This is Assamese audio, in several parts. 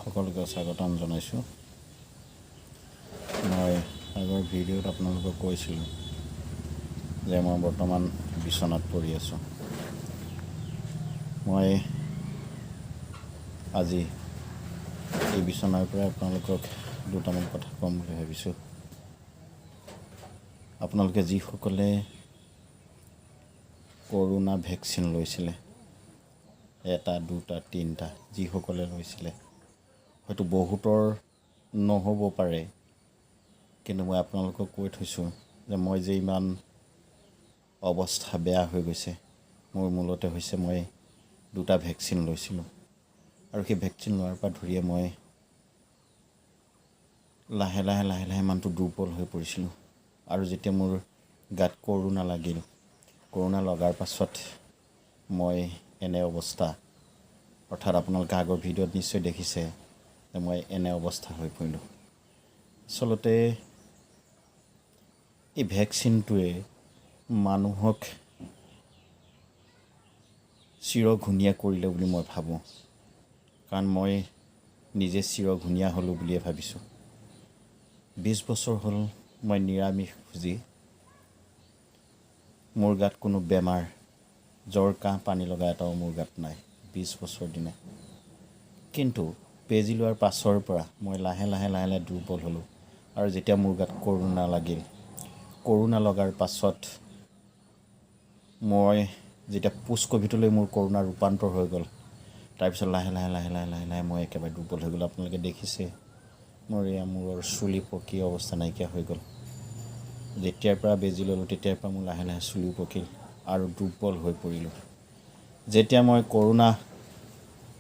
সকলোকে স্বাগতম জনাইছোঁ। মই আগৰ ভিডিঅ'ত আপোনালোকক কৈছিলোঁ যে মই বৰ্তমান বিচনাত পৰি আছোঁ। মই আজি এই বিচনাৰ পৰা আপোনালোকক দুটামান কথা ক'ম বুলি ভাবিছোঁ। আপোনালোকে যিসকলে কৰ'না ভেকচিন লৈছিলে, এটা দুটা তিনিটা যিসকলে লৈছিলে, হয়তো বহুতৰ নহ'ব পাৰে, কিন্তু মই আপোনালোকক কৈ থৈছোঁ যে মই যে ইমান অৱস্থা বেয়া হৈ গৈছে, মোৰ মূলতে হৈছে মই দুটা ভেকচিন লৈছিলোঁ। আৰু সেই ভেকচিন লোৱাৰ পৰা ধৰিয়ে মই লাহে লাহে ইমানটো দুৰ্বল হৈ পৰিছিলোঁ। আৰু যেতিয়া মোৰ গাত কৰ'না লাগিল, কৰ'না লগাৰ পাছত মই এনে অৱস্থা, অৰ্থাৎ আপোনালোকে আগৰ ভিডিঅ'ত নিশ্চয় দেখিছে যে মই এনে অৱস্থা হৈ পৰিলোঁ। আচলতে এই ভেকচিনটোৱে মানুহক চিৰঘূণীয়া কৰিলে বুলি মই ভাবোঁ, কাৰণ মই নিজে চিৰঘূণীয়া হ'লোঁ বুলিয়ে ভাবিছোঁ। 20 বছৰ হ'ল মই নিৰামিষ ভোজী। মোৰ গাত কোনো বেমাৰ, জ্বৰ কাহ পানী লগা এটাও মোৰ গাত নাই 20 বছৰ দিনে। কিন্তু বেজী লোৱাৰ পাছৰ পৰা মই লাহে লাহে দুৰ্বল হ'লোঁ। আৰু যেতিয়া মোৰ গাত কৰ'না লাগিল, কৰ'না লগাৰ পাছত মই যেতিয়া পোষ্ট ক'ভিডলৈ মোৰ কৰ'না ৰূপান্তৰ হৈ গ'ল, তাৰপিছত লাহে লাহে মই একেবাৰে দুৰ্বল হৈ গ'লোঁ। আপোনালোকে দেখিছে মোৰ মূৰৰ চুলি পকি অৱস্থা নাইকিয়া হৈ গ'ল। যেতিয়াৰ পৰা বেজী ল'লোঁ তেতিয়াৰ পৰা মোৰ লাহে চুলি পকিল আৰু দুৰ্বল হৈ পৰিলোঁ। যেতিয়া মই কৰ'না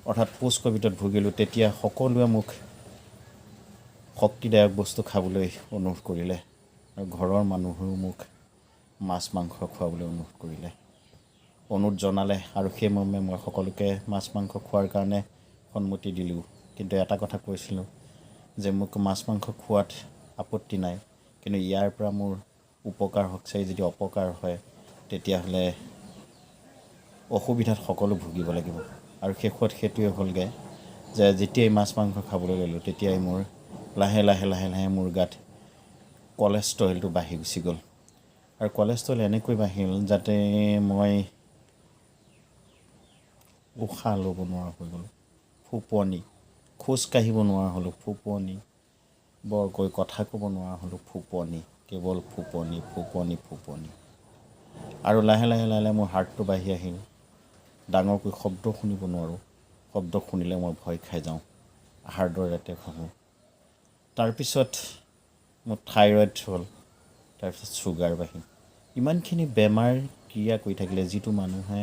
অৰ্থাৎ পোষ্ট ক'ভিডত ভুগিলোঁ, তেতিয়া সকলোৱে মোক শক্তিদায়ক বস্তু খাবলৈ অনুৰোধ কৰিলে, আৰু ঘৰৰ মানুহেও মোক মাছ মাংস খুৱাবলৈ অনুৰোধ কৰিলে, অনুৰোধ জনালে, আৰু সেইমৰ্মে মই সকলোকে মাছ মাংস খোৱাৰ কাৰণে সন্মতি দিলোঁ। কিন্তু এটা কথা কৈছিলোঁ যে মোক মাছ মাংস খোৱাত আপত্তি নাই, কিন্তু ইয়াৰ পৰা মোৰ উপকাৰ হওক চাই, যদি অপকাৰ হয় তেতিয়াহ'লে অসুবিধাত সকলো ভুগিব লাগিব। আৰু শেষত সেইটোৱে হ'লগৈ যে যেতিয়াই মাছ মাংস খাবলৈ ল'লোঁ তেতিয়াই মোৰ লাহে লাহে মোৰ গাত কলেষ্ট্ৰলটো বাঢ়ি গুচি গ'ল। আৰু কলেষ্ট্ৰল এনেকৈ বাঢ়িল যাতে মই উশাহ ল'ব নোৱাৰা হৈ গ'লোঁ, ফুপনি, খোজ কাঢ়িব নোৱাৰা হ'লোঁ, ফুপনি, বৰকৈ কথা ক'ব নোৱাৰা হ'লোঁ, ফুপনি, কেৱল ফুপনি। আৰু লাহে লাহে মোৰ হাৰ্টটো বাঢ়ি আহিল, ডাঙৰকৈ শব্দ শুনিব নোৱাৰোঁ, শব্দ শুনিলে মই ভয় খাই যাওঁ, হাৰ্টৰ এটেক হ'ব। তাৰপিছত মোৰ থাইৰয়ড হ'ল, তাৰপিছত চুগাৰ বাঢ়িল। ইমানখিনি বেমাৰ ক্ৰিয়া কৰি থাকিলে, যিটো মানুহে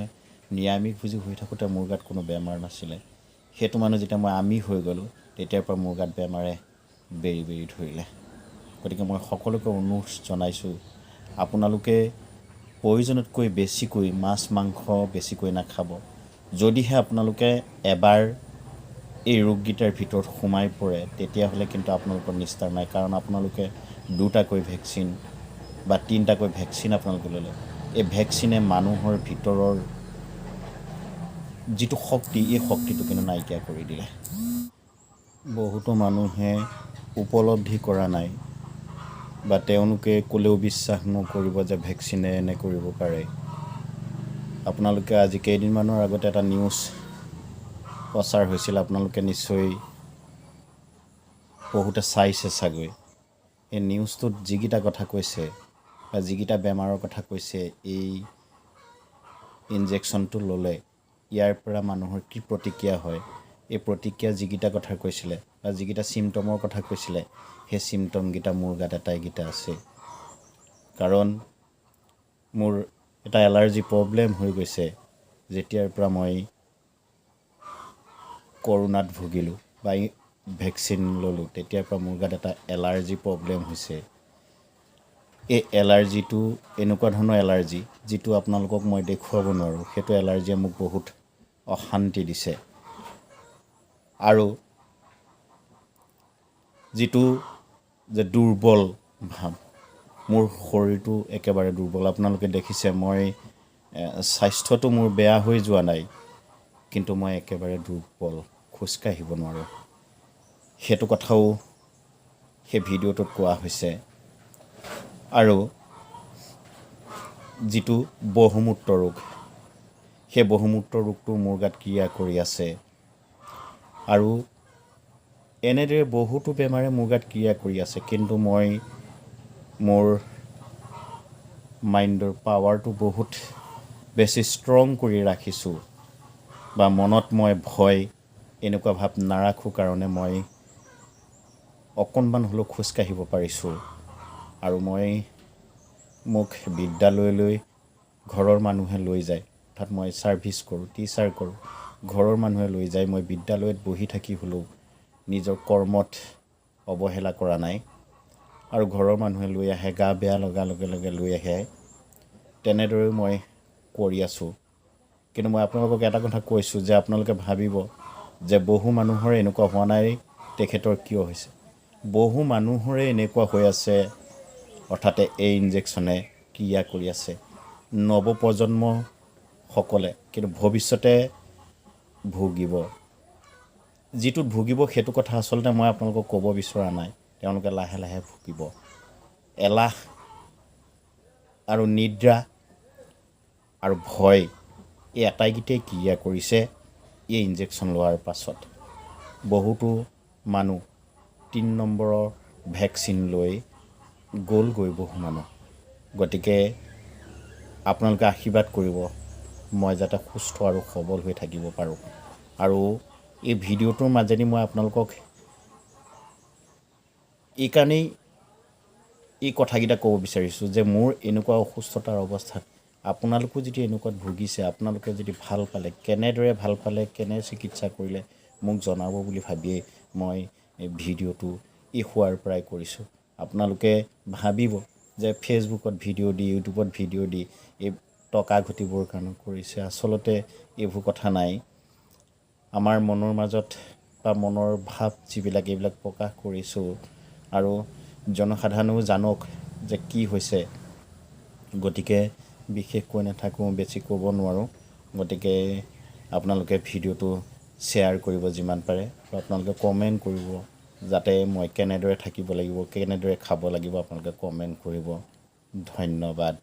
নিৰামিষভোজী হৈ থাকোঁতে মোৰ গাত কোনো বেমাৰ নাছিলে, সেইটো মানুহ যেতিয়া মই আমিষ হৈ গ'লোঁ তেতিয়াৰ পৰা মোৰ গাত বেমাৰে বেৰি ধৰিলে। গতিকে মই সকলোকে অনুৰোধ জনাইছোঁ, আপোনালোকে প্ৰয়োজনতকৈ বেছিকৈ মাছ মাংস বেছিকৈ নাখাব। যদিহে আপোনালোকে এবাৰ এই ৰোগকেইটাৰ ভিতৰত সোমাই পৰে তেতিয়াহ'লে কিন্তু আপোনালোকৰ নিস্তাৰ নাই, কাৰণ আপোনালোকে দুটাকৈ ভেকচিন বা তিনিটাকৈ ভেকচিন আপোনালোকে ল'লে। এই ভেকচিনে মানুহৰ ভিতৰৰ যিটো শক্তি, এই শক্তিটো কিন্তু নাইকিয়া কৰি দিলে। বহুতো মানুহে উপলব্ধি কৰা নাই বা তেওঁলোকে ক'লেও বিশ্বাস নকৰিব যে ভেকচিনে এনে কৰিব পাৰে। আপোনালোকে আজি কেইদিনমানৰ আগতে এটা নিউজ প্ৰচাৰ হৈছিল, আপোনালোকে নিশ্চয় বহুতে চাইছে চাগৈ। এই নিউজটোত যিকেইটা কথা কৈছে বা যিকেইটা বেমাৰৰ কথা কৈছে, এই ইনজেকশ্যনটো ল'লে ইয়াৰ পৰা মানুহৰ কি প্ৰতিক্ৰিয়া হয়, এই প্ৰতিক্ৰিয়া যিকেইটা কথা কৈছিলে বা যিকেইটা ছিমটমৰ কথা কৈছিলে, সেই ছিমটমকেইটা মোৰ গাত এটাইকেইটা আছে। কাৰণ মোৰ এটা এলাৰ্জি প্ৰব্লেম হৈ গৈছে। যেতিয়াৰ পৰা মই কৰ'নাত ভুগিলোঁ বা ভেকচিন ল'লোঁ তেতিয়াৰ পৰা মোৰ গাত এটা এলাৰ্জি প্ৰব্লেম হৈছে। এই এলাৰ্জিটো এনেকুৱা ধৰণৰ এলাৰ্জি যিটো আপোনালোকক মই দেখুৱাব নোৱাৰোঁ। সেইটো এলাৰ্জিয়ে মোক বহুত অশান্তি দিছে। আৰু যিটো যে দুৰ্বল ভাৱ, মোৰ শৰীৰটো একেবাৰে দুৰ্বল। আপোনালোকে দেখিছে মই স্বাস্থ্যটো মোৰ বেয়া হৈ যোৱা নাই, কিন্তু মই একেবাৰে দুৰ্বল, খোজকাঢ়িব নোৱাৰোঁ। সেইটো কথাও সেই ভিডিঅ'টোত কোৱা হৈছে। আৰু যিটো বহুমূত্ৰ ৰোগ, সেই বহুমূত্ৰ ৰোগটো মোৰ গাত ক্ৰিয়া কৰি আছে। আৰু এনেদৰে বহুতো বেমাৰে মোৰ গাত ক্ৰিয়া কৰি আছে, কিন্তু মই মোৰ মাইণ্ডৰ পাৱাৰটো বহুত বেছি ষ্ট্ৰং কৰি ৰাখিছোঁ, বা মনত মই ভয় এনেকুৱা ভাৱ নাৰাখোঁ কাৰণে মই অকণমান হ'লেও খোজকাঢ়িব পাৰিছোঁ। আৰু মোক বিদ্যালয়লৈ ঘৰৰ মানুহে লৈ যায়, অৰ্থাৎ মই ছাৰ্ভিচ কৰোঁ, টিচাৰ কৰোঁ, ঘৰৰ মানুহে লৈ যায়। মই বিদ্যালয়ত বহি থাকি হ'লেও নিজৰ কৰ্মত অৱহেলা কৰা নাই। আৰু ঘৰৰ মানুহে লৈ আহে, গা বেয়া লগাৰ লগে লগে লৈ আহে, তেনেদৰেও মই কৰি আছোঁ। কিন্তু মই আপোনালোকক এটা কথা কৈছোঁ যে আপোনালোকে ভাবিব যে বহু মানুহৰ এনেকুৱা হোৱা নাই, তেখেতৰ কিয় হৈছে। বহু মানুহৰে এনেকুৱা হৈ আছে, অৰ্থাৎ এই ইনজেকশ্যনে ক্ৰিয়া কৰি আছে। নৱপ্ৰজন্মসকলে কিন্তু ভৱিষ্যতে ভুগিব। যিটোত ভুগিব সেইটো কথা আচলতে মই আপোনালোকক ক'ব বিচৰা নাই। তেওঁলোকে লাহে লাহে ভুগিব। এলাহ আৰু নিদ্ৰা আৰু ভয়, এই আটাইকেইটাই ক্ৰিয়া কৰিছে এই ইনজেকশ্যন লোৱাৰ পাছত। বহুতো মানুহ 3 নম্বৰৰ ভেকচিন লৈ গ'লগৈ বহু মানুহ। গতিকে আপোনালোকে আশীৰ্বাদ কৰিব মই যাতে সুস্থ আৰু সবল হৈ থাকিব পাৰোঁ। আৰু এই ভিডিঅ'টোৰ মাজেদি মই আপোনালোকক এইকাৰণেই এই কথাকেইটা ক'ব বিচাৰিছোঁ যে মোৰ এনেকুৱা অসুস্থতাৰ অৱস্থাত আপোনালোকো যদি এনেকুৱাত ভুগিছে, আপোনালোকে যদি ভাল পালে, কেনেদৰে ভাল পালে, কেনে চিকিৎসা কৰিলে মোক জনাব বুলি ভাবিয়েই মই এই ভিডিঅ'টো এই হোৱাৰ পৰাই কৰিছোঁ। আপোনালোকে ভাবিব যে ফেচবুকত ভিডিঅ' দি, ইউটিউবত ভিডিঅ' দি এই টকা ঘটিবৰ কাৰণে কৰিছে। আচলতে এইবোৰ কথা নাই। আমাৰ মনৰ মাজত বা মনৰ ভাৱ যিবিলাক, এইবিলাক প্ৰকাশ কৰিছোঁ। আৰু জনসাধাৰণেও জানক যে কি হৈছে। গতিকে বিশেষ কৈ নাথাকোঁ, বেছি ক'ব নোৱাৰোঁ। গতিকে আপোনালোকে ভিডিঅ'টো শ্বেয়াৰ কৰিব যিমান পাৰে, আৰু আপোনালোকে কমেণ্ট কৰিব যাতে মই কেনেদৰে থাকিব লাগিব, কেনেদৰে খাব লাগিব, আপোনালোকে কমেণ্ট কৰিব। ধন্যবাদ।